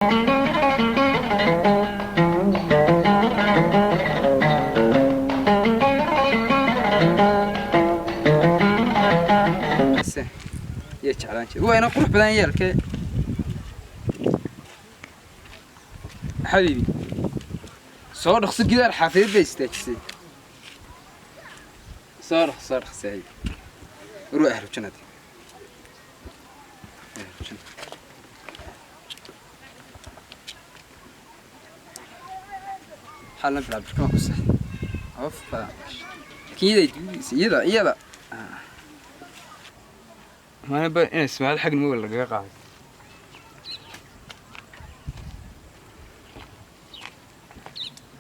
وين أقول بدنا يالك حبيبي صار خصك كذا الحافظ بيستكسي صار سعيد روح أهل جنتي حالا في العبش كم قصة أوف كذا يلا ما أنا أنا اسمع الحق مو ولا قاعد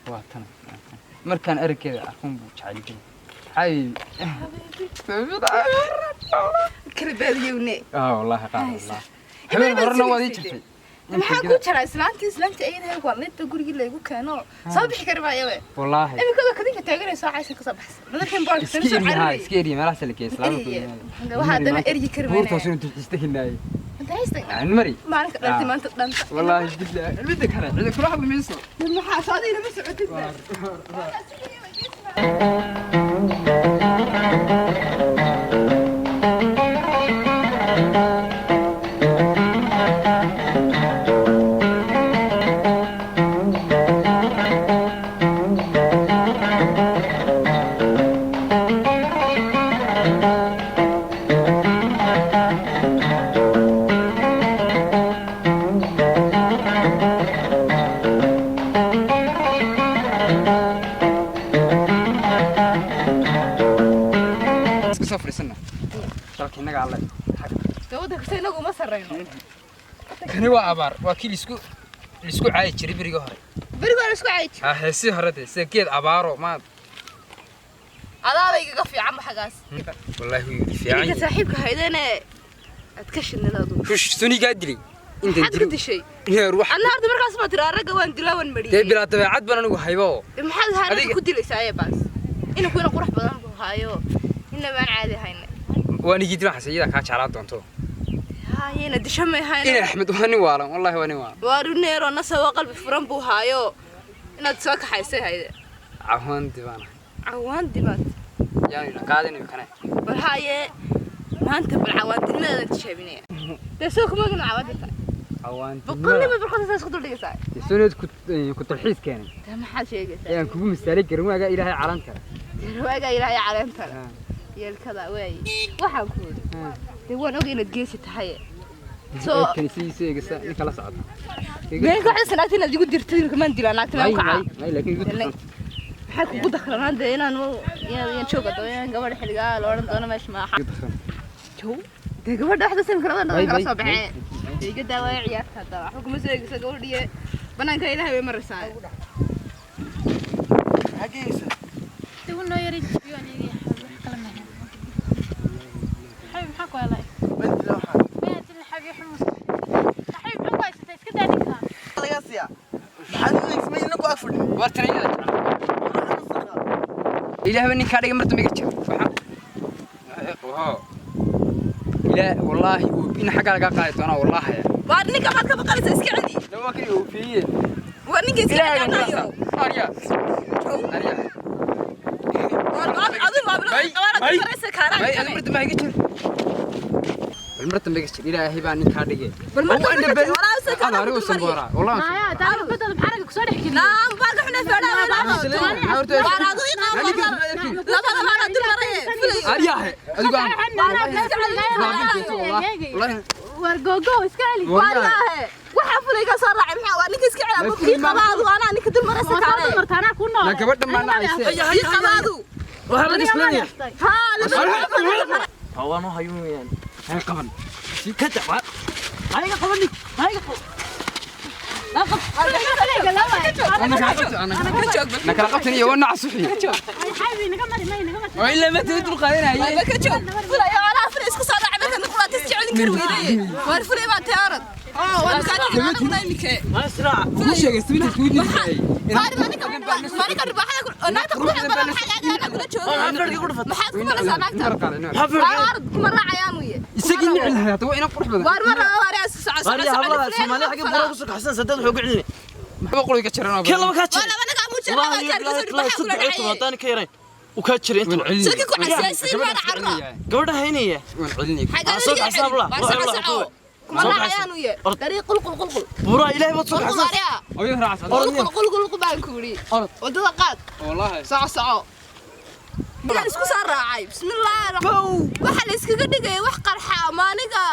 واتنا مركان أرك كذا أخون بوجعلي كذا حبيبي كربال يوني والله قال الله حبيبي ورنا وادي شفتي maxaa ku jira islaanta ayada waa leed guriga lagu keeno soo bixi karbaayay wallahi imika kadinka taageerayso caysan ka soo baxsan dadkan baa ka soo caaray iskiri ma raxsal ka islaamku waxa dana eryi karbaayay buurta soo inta istahinay inta haystay aan mari maalinka dhaltay maanta dhanta wallahi jidda midda kale cid kula xab miiso maxaa saadayna ma socotid كان هو عبار وكيل يسكو عايش جري بريقه بريقه يسكو عايش هسي هرده سكيد عباره ما على في عم حقاس والله هو في عين صاحبك هيدنا اتكشن لادو وش سوني قادري انت قد شيء يا روح انا هرد مركز ما ترى رجا وان دلاون مري تي بلا تبعد بان انو هيبو maxaad hareer ku dilaysaa baas inuu kuna qurux badan ku haayo inna baan caadi hayna waan jidra xasayida ka jaclaa doonto هاينا دشمي هاينا إيه أحمد وهني والله والله وهني والله وارنيرو نسوا قلبي فرن بو هايو إن تسوق حيسي هاي عوان ديوان عوان ديوان يعني قاعدين بكنا بالهاي ما أنت بالعوان دي ما أنت شايفينه تسوق ما قلنا عوان دي عوان بكل ما بروح تسوق خطر لي ساعة سونيت كنت الحيس كان ما حد شيء يعني كوب مستريك رموا جا إلى هاي علامة رموا جا إلى هاي علامة يا الكذا وين وحكون ديوان أوجي نتجيس تحية كنيسة قصة نكلا صعد بينك واحد سنتين اللي يقول درتين كمان دي لأن أكتر ما لكن يقول حكوا قد دخلنا عندنا إنه يعني نشوف قدوين قبل حلقة لورن أنا مش ما حق شو ده قبل واحدة سنة كنا نقرأ صباحين يقول ده وعيات هذا حكوا مسوي قصة قبل دي بنا كيلها بمرة ساعة عجيزة تقول له يريد يعني كلامنا حبيب حكوا علي بنت لوحة بنت الحبيب حمص حبيب حكوا يستيقظ كده نكها الله يسيا حد اسمه إنك أفضل ورتني إله بني كاري مرت ميجتش لا والله وإن حاجة لقى قاعد أنا والله يا وأني كمان كبقى لسه إسكعدي لو ما كانوا فيه وأني كذا أنا أريا أريا أظن ما بروح المرت ما يجتش المرت ما يجتش إلهي باني كاري بالمرت ما يجتش أنا أروح سنبورة والله ما تعرف بدل بحرك كسر حكي لا باقي إحنا فعلا أريا ورجوجو إسكالي والله وحفلة قصر رعي محا وأنك إسكالي بقي قباض وأنا أنك دم رأسك عليه مرتانا كنا لا كبرت ما نعيش بقي قباض وهذا إسلامي ها هو أنا هيوم يعني هاي قبل كتب هاي قبلني هاي أنا كرقتني وانا عصفي حبيبي نكمل ما نكمل وإلا ما تدري قاينا هي ما كتشوف فلا يا أنا فريس كسر رعي مثلا نقول تسجعلين كرويدي وارفلي ما تعرض وانا كاتب انا ميكي ما اسرع وش يا سويت سويت ماني كرباح انا تقول حاجه انا كنت انا فرق غرفه ما حد كما سمعت حفر ارض كما راعيان ويه يسقي نعلها تو انا قرح بدل وار مره وار ساعه قال يا هبل سومالي حق بروق حسن سدد وحو قعلني ما بقول لك جرنا كلا ما كاتشر ولا انا قاعد مو والله لا صدق عطاني كيرين وكاتشر انت سلكك وحساسين ما عرنا gabadha haynaya حاجه soo xasaab la كما راعيان ويه طريق قلقل buura ilaahay baad soo xasaab اوي راعس قلقل baan ku yiri wadada qaad والله soco yaa isku soo raacay bismillaah waxa la iskaga dhigay wax qarxa amaaniga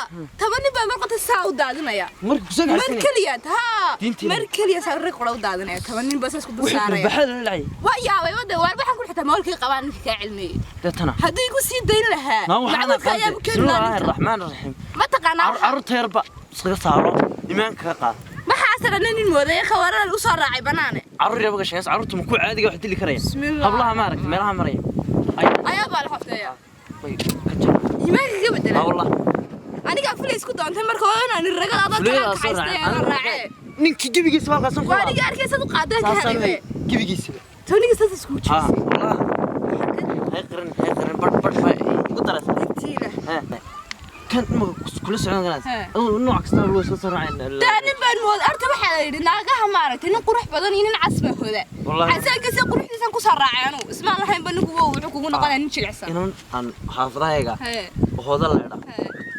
tabani baa marqata saa u daadinaya markuu soo mar kaliya saa riq u daadinaya tabani baa isku dulsaaraya baxal lacay waa yaabay wada waxaan ku xitaa maalkii qabaan ninka ka cilmiyay dadana hadii ku sii dayn lahaa macluumaadka ayaa ku keenay rahmaan rahim ma taqaanaa carruurta yarba iskaga saaro iimaanka ka qaad maxaa nin mooday khawaran u soo raacay banaane carruur yabaga shaqeys carruurtu ma ku caadiga wax dili karaya hablaha ma aragtay meelaha maraya ayaa baa la xafteeya way ka jira iimaanka ka bedela wallah aniga fulay isku doontay marka inaan ragada kala kaxaystay aan raacay ninki gibigiisa halkaas ku aniga arkaysa u qaaday ka hadhay gibigiisa toniga saas isku ha wallah hay qiran bad bay ugu daras tiila kan ma kula socon ganacsi oo nooc kasta loo soo saracayna taani baan mood arta waxa la yiri naagaha maaragtay nin qurux badan iyo nin casba hooda asaankiisa quruxdiisan ku saraacaanu isma lahayn baan ugu wuxuu kugu noqonay nin jilicsan inaan aan xaafadayga hooda leedah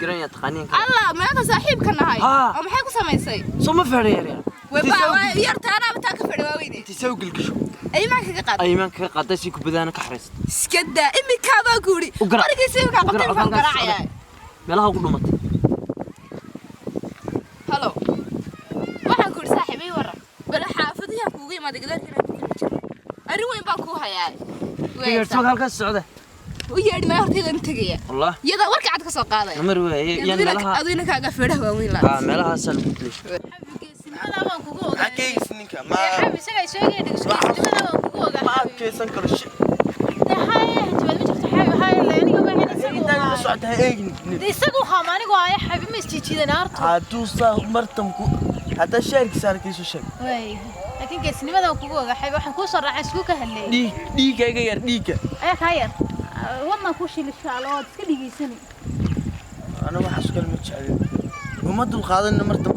garan ya taqaaniin Allah ma saaxiibka nahay oo maxay ku samaysay soo ma fadhiyay yartaana ta ka fadhiyo weeydi tisoo gilgisho aymaanka ka qaaday si ku badana ka xariis iska daa imika baa guuri warkiisa ka qabtay fan garaacaya meelaha ugu dhumatay halo waxaan ku saaxiibay waran bal xaafadiya kuugu imaad gadaarkina ku jiro arin weyn baan ku hayaa way soo halka socda u yeedhi ma hortayda intagaya wallah yada warka cad ka soo qaaday mar weey yaan meelaha adina kaaga feedhaha waa weyn la meelaha sal ku tlay xabigeesnimada waan kugu ogaa xageeyis ninka ma xabig isaga sheegay dhigashada waan kugu ogaa ma adkeysan karo shit tahay jabal ma jirto xabig hay leeniga ma hena inta ku socda eegin isagu xamaanigu ay xabig ma istijiidan arto hadu saa martamku hada sheerki saarkiisu sheeg way laakiin geesnimada waan kugu ogaa xabig waxaan ku soo raacay isku ka hadlay dhiigayga yar dhiiga ayaa ka yar wadna ku shilishaalo oo iska dhigiisani ana waxa isku kala jecel uma dul qaadan martam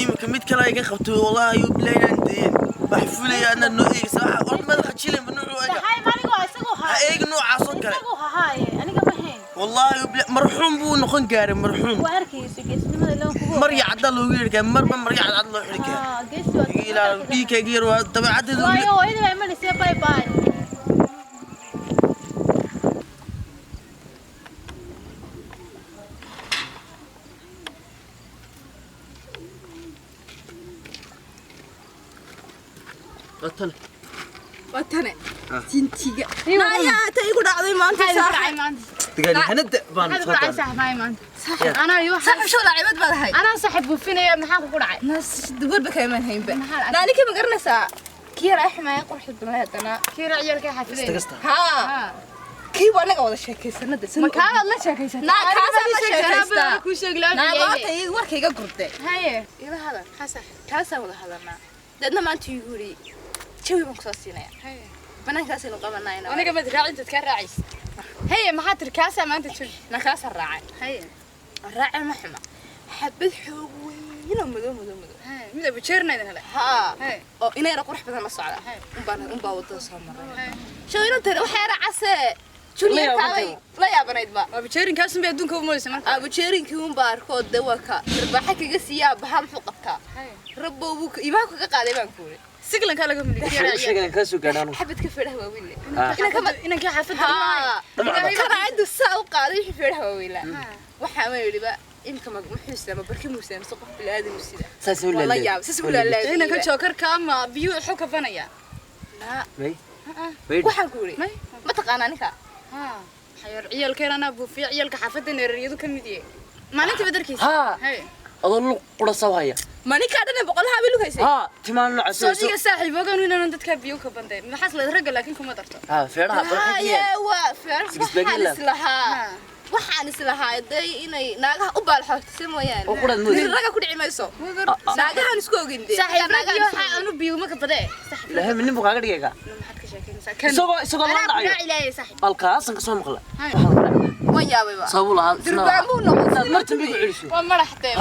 imika mid kale ay ka qabto wallahi uu bilaynaan deeyeen wax fulayana noo eegsa waxa oo madax jilin banu eega hay manigu isagu ha eeg noocaas oo kale isagu ha hay aniga ma hayn wallahi marxuum buu noqon gaaray marxuum waa arkayso geesnimada loo kugu marya cadda loogu yeerka marba marya cad loo xirka geesi waa ila dhiigayga yar waa tabacadeedu waayo hooyada ay marisay bye bye watane tintiga naya tay ku dhacday maanta تقالي هند بان صدق صاحبي ما انا يو صاحب شو لعبت بدهاي انا صاحب بوفينيا maxaa ku dhacay ناس دبر بكايمان هينبا لا لك ما قرنسا كي رايح ما يقرح الدمهاتنا كي رعيالك حافظين ها كي وانا wada sheekaysanada ma ka la sheekaysan na kaasa la sheekaysta ku sheeglaa na maanta igu warkayga gurtay haye ila hada kaasa wada hadalna dadna maanta igu yiri jawi ma ku soo siinaya haye banaankaas inuu qabanayna aniga ma raacin dadka raacis haye maxaa tir kaasa maanta jir na kaasa raacay haye raacay ma xuma xabad xoog weyn oo madow haye mid abu jeernayda hale ha haye oo inay qurux badan la socda un baa wada soo maray shawina tar waxa raacay Julian taaway la yaabanayd ba abu jeerin kaas ma adduunka u mooysan marka abu jeerinkii un baa arko dawaka irbaxa kaga siyaa baha muxuu qabtaa rabbo uu iimaan kaga qaaday baan kuulay siglan kala gamil sheegan ka soo gaadhaan xabad ka feedhaha waa wiil inaan ka xafada kana ciddu saa u qaaday wixii feedhaha waa wiil waxa ma yiri ba imka ma muxuusama barki muusama soo qof bilaadan sida saasoo la yaab saasoo la yaab inaan ka jokarka ama biyo xog ka fanaya may waxaan kuulay ma taqaanaa ninka حير عيال كيرانا بوفي عيال كحافظة نريدو كميدية ما أنت بدركيس هاي أظن قرصة سوايا ما نيك عندنا بقولها بيلو كيسي ها تمان العسل صديق صاحب وقالوا إننا ننتد كبيو كبندين ما حصل يترجع لكن كم درته ها فعلا ها يا وفعلا حالس لها waxaan islahaa day inay naagaha u baalxoogtay mooyaan oo qurad mooyay raga ku dhici mayso naagahan isku oginde saaxiibadii waxa aanu biyo ma ka badee la hem nin buqaaga dhigayga maxaad ka sheekeynaysaa kan isagoo la dhacayo ilaahay saaxiib halkaas ka soo maqla ma yaabay sabul ahaan durbaamu noqon martin bigu celiso waa madaxtay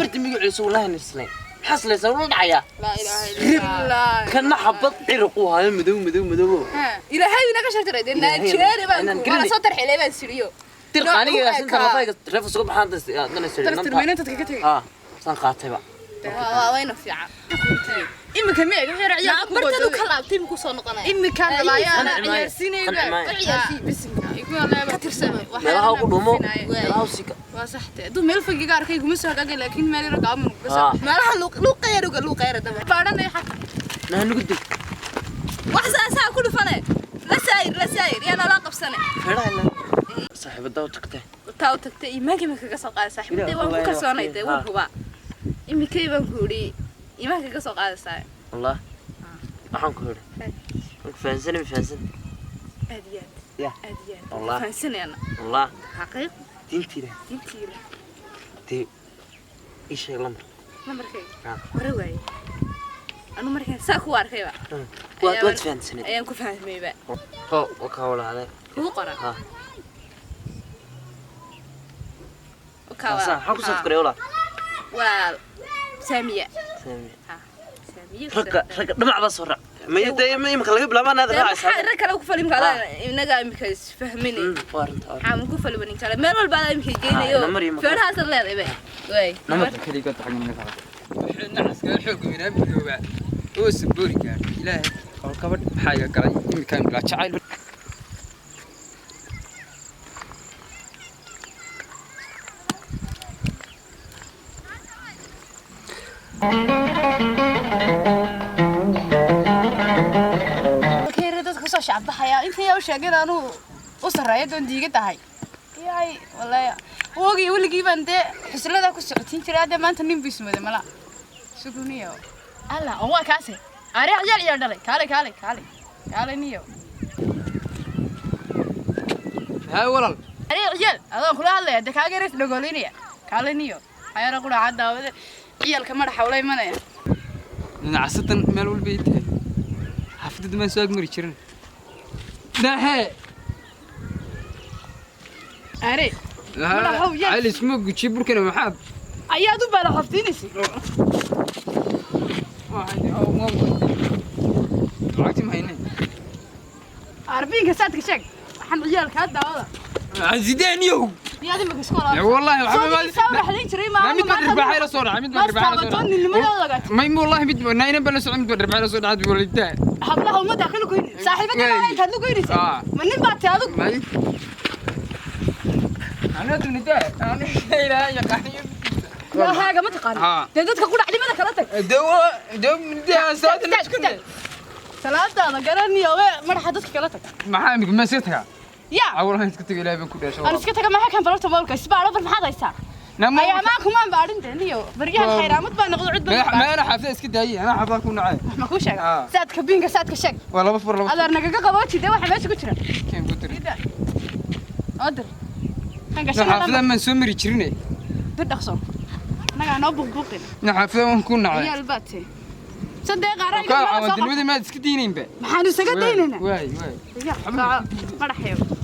martin bigu celiso wallahi nisnay xaslaysa wala dhacaya la ilaaha illallah kana xabad cirqu hayo madow ilaahay inaga shartay Nigeria baan ku wala soo tarxilay baan siriyo aniga asan talafayga reefo soo baxaan dana siriyo tartirmeynta dadka ka tagay san qaatayba waa wayna fiican imika ma eego xeer ciyaar ku bartadu ka laabtay ku soo noqonay imika labaayana ciyaarsiinayba ciyaarsi bisinka igu leeyahay ka tirsanay meelaha ugu dhumo meelaha sika waa saxtay aduu meel fagiga arkay kuma soo hagaagay laakiin meel yar gaaban ku gasay meelaha luuq qeyr daba baadhanay xaq naanu gudub wax saasaa ku dhufanay la saayir yana la qabsanay faraana saaxiibada u tagtay taa u tagtay iimaanka ma kaga soo qaaday saaxiibtay waan ku kalsoonay waa huba imika baan ku uri iimaanka kaga soo qaadaysaa والله waxaan ku hore faansan adiyad ya adiyad والله faansanayna والله xaqiiq dintiira ti isha lamar markay ha hore waay anu markaan saa ku arkayba waad faansanay ayaan ku fahmayba oo ka walaale ku qora ha ka sa ha ku soo qoray wala walaal saamiya saamiya saamiya rag dhamac soo raac ma yaday ma imka laga bilaabana aad raacaysaa rag kale ku falim kala inaga imka fahminay waxaan ku falwanin kala meel walba ay imka geenayo feerahaas leedahay way namarka kaliya taxanin ka waxna askar xoog minaa bilowba oo sabori gaar ilaahay oo kabad maxay galay imkaan bila jacayl soo shacbaxaya intii uu sheegay aanu u sareeyo doon diiga tahay yaay wallahi woogi waligii baan de xislada ku socotin jiray hadda maanta nin bismada mala suguniyo alla oo waa kaase ari ciyaar dhalay kaale niyo ها ولل ari ciyaar adoo kula hadlaya de kaaga reef dhagolinaya kaale niyo ayara qura cadda wada ciyalka madaxa ulay manaya نعستن مال والبيت حفظت ما سواق مري شرن ده ari علي اسمه جيب بركنا محاب ayaad u bala xaftinaysi معك ما هنا arbiinka saadka sheeg waxaan ciyalka daawada زيدان يو yaadi ma iskool والله ما xalin jiray ma مد رباح لا صورة مد رباح لا صورة ما يمو والله مد ناين بلا سعود مد رباح لا صورة عاد بولدان hablaha uma dakhil ku yini saaxiibada ay taad ku yini ma nin baad taadu أنا أدري ده أنا لا يقاني waa haaga ma taqaan dadka ku dhacdimada kala tag دو من ده ساعة نشكر salaadaada garaniyo madaxa dadka kala tag محامي ما سيتها ya أول هاي تكتب إلى بنكون يا aan شباب iska taga maxaa kan barta moolka isbaaro bar maxaad haysaa نعم ayaamaha kumaan baadhin daniyo baryahan xayraamad baa noqdo cid baa ما أنا حافظ إسكت هاي أنا حافظ أكون عاي ma ku sheega saadka biinka saadka sheeg ولا بفر لا adar nagaga qabooji de waxa meesha ku jira كم بتر adar kan حافظ gashay لما نسمر يشرني bir dhaqso naga noo buqbuqin نحافظ ونكون عاي yaal baatay sadeeq arayga كا عود الودي ما تسكتينين بقى maxaan isaga daynayna واي madaxeeyo